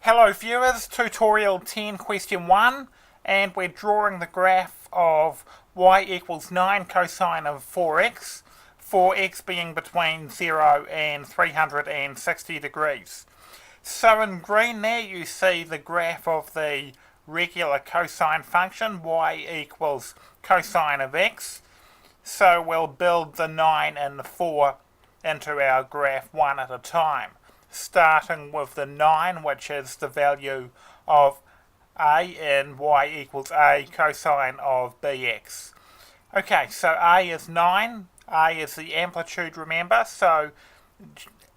Hello viewers, tutorial 10 question 1, and we're drawing the graph of y equals 9 cosine of 4x, 4x being between 0 and 360 degrees. So in green there you see the graph of the regular cosine function, y equals cosine of x. So we'll build the 9 and the 4 into our graph one at a time, starting with the 9, which is the value of a in y equals a cosine of bx. Okay, so a is 9, a is the amplitude, remember, so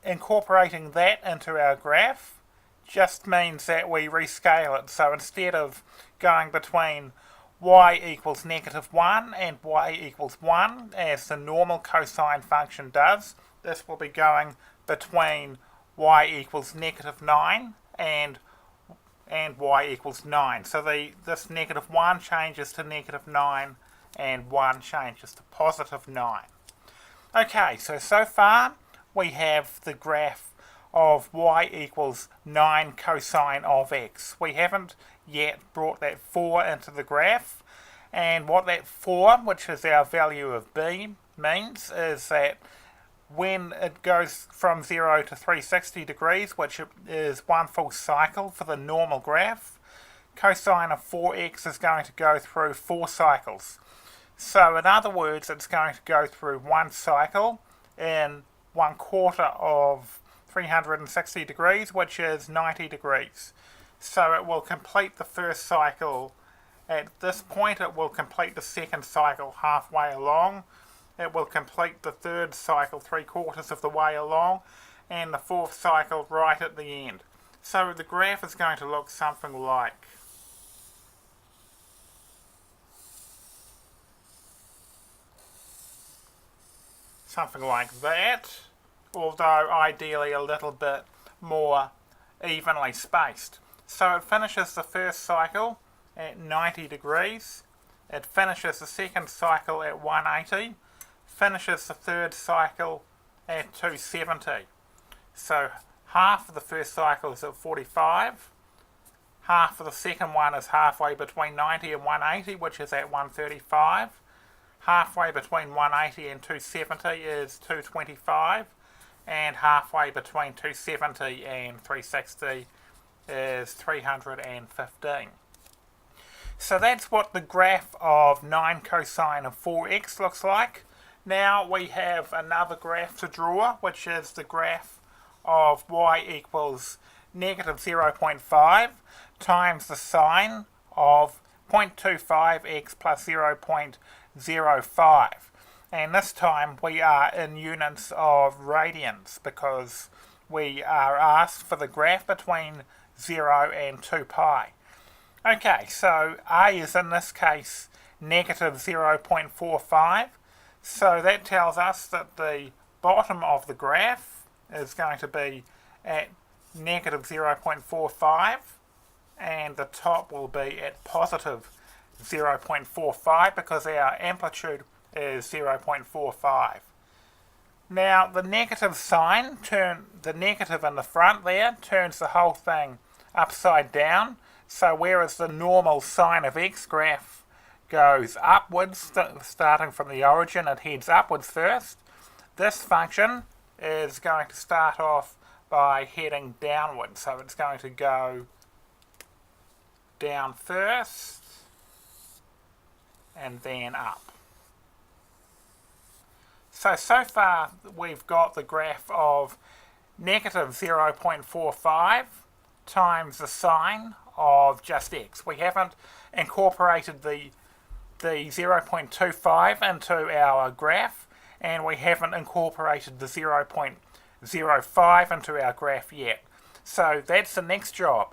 incorporating that into our graph just means that we rescale it. So instead of going between y equals -1 and y equals 1, as the normal cosine function does, this will be going between y equals -9 and y equals 9. So this -1 changes to -9 and 1 changes to +9. Okay, so far we have the graph of y equals 9 cosine of x. We haven't yet brought that 4 into the graph, and what that 4, which is our value of b, means is that when it goes from 0 to 360 degrees, which is one full cycle for the normal graph, cosine of 4x is going to go through 4 cycles. So in other words, it's going to go through one cycle in 1/4 of 360 degrees, which is 90 degrees. So it will complete the first cycle at this point. It will complete the second cycle halfway along. It will complete the third cycle 3/4 of the way along, and the fourth cycle right at the end. So the graph is going to look something like that, although ideally a little bit more evenly spaced. So it finishes the first cycle at 90 degrees, it finishes the second cycle at 180, finishes the third cycle at 270. So half of the first cycle is at 45, half of the second one is halfway between 90 and 180, which is at 135, halfway between 180 and 270 is 225, and halfway between 270 and 360 is 315. So that's what the graph of 9 cosine of 4x looks like. Now we have another graph to draw, which is the graph of y equals -0.5 times the sine of 0.25x plus 0.05. And this time we are in units of radians because we are asked for the graph between 0 and 2 pi. Okay, so a is in this case -0.45. So that tells us that the bottom of the graph is going to be at -0.45 and the top will be at +0.45 because our amplitude is 0.45. Now the negative sign, the negative in the front there, turns the whole thing upside down. So whereas the normal sine of x graph goes upwards, starting from the origin, it heads upwards first, this function is going to start off by heading downwards. So it's going to go down first and then up. So far we've got the graph of -0.45 times the sine of just x. We haven't incorporated the 0.25 into our graph, and we haven't incorporated the 0.05 into our graph yet. So that's the next job.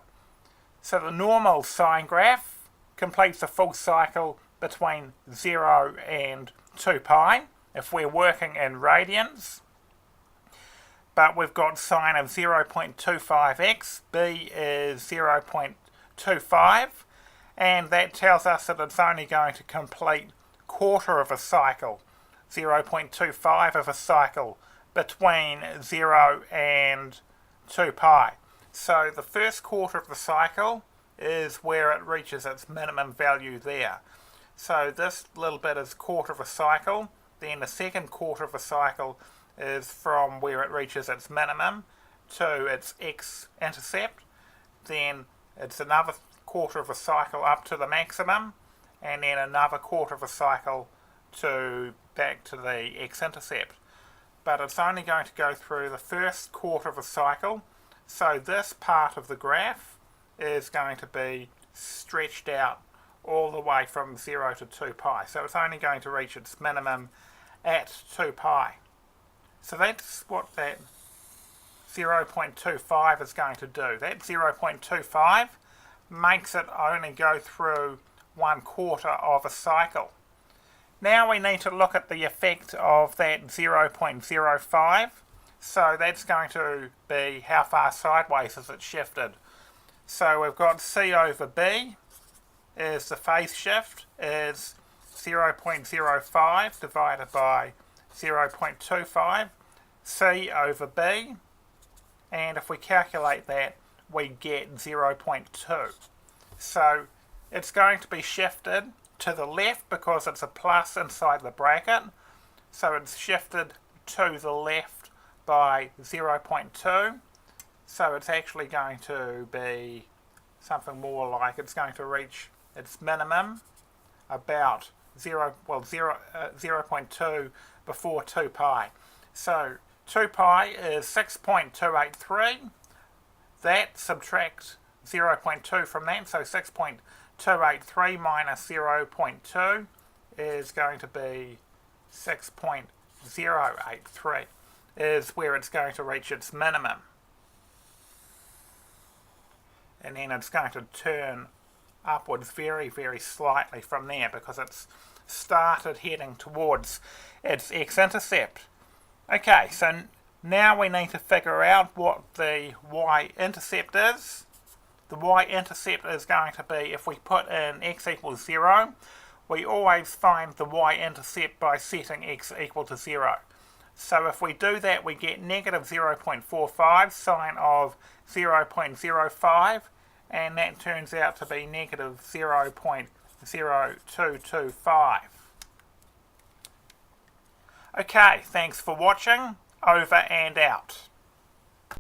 So the normal sine graph completes a full cycle between 0 and 2 pi if we're working in radians. But we've got sine of 0.25x, b is 0.25, and that tells us that it's only going to complete 1/4 of a cycle, 0.25 of a cycle, between 0 and 2 pi. So the first quarter of the cycle is where it reaches its minimum value there. So this little bit is quarter of a cycle. Then the second quarter of a cycle is from where it reaches its minimum to its x-intercept. Then it's another quarter of a cycle up to the maximum, and then another quarter of a cycle to back to the x-intercept. But it's only going to go through the first quarter of a cycle, so this part of the graph is going to be stretched out all the way from 0 to 2 pi. So it's only going to reach its minimum at 2 pi. So that's what that 0.25 is going to do. That 0.25 makes it only go through 1/4 of a cycle. Now we need to look at the effect of that 0.05. So that's going to be how far sideways has it shifted. So we've got C over B is the phase shift is 0.05 divided by 0.25, C over B, and if we calculate that we get 0.2. So it's going to be shifted to the left because it's a plus inside the bracket, so it's shifted to the left by 0.2, so it's actually going to be something more like it's going to reach its minimum about 0.2 before 2 pi. So 2 pi is 6.283. That subtracts 0.2 from that, so 6.283 minus 0.2 is going to be 6.083, is where it's going to reach its minimum. And then it's going to turn upwards very, very slightly from there because it's started heading towards its x-intercept. Okay, so now we need to figure out what the y-intercept is. The y-intercept is going to be, if we put in x equals 0, we always find the y-intercept by setting x equal to 0. So if we do that, we get negative 0.45 sine of 0.05, and that turns out to be negative 0.0225. Okay, thanks for watching. Over and out.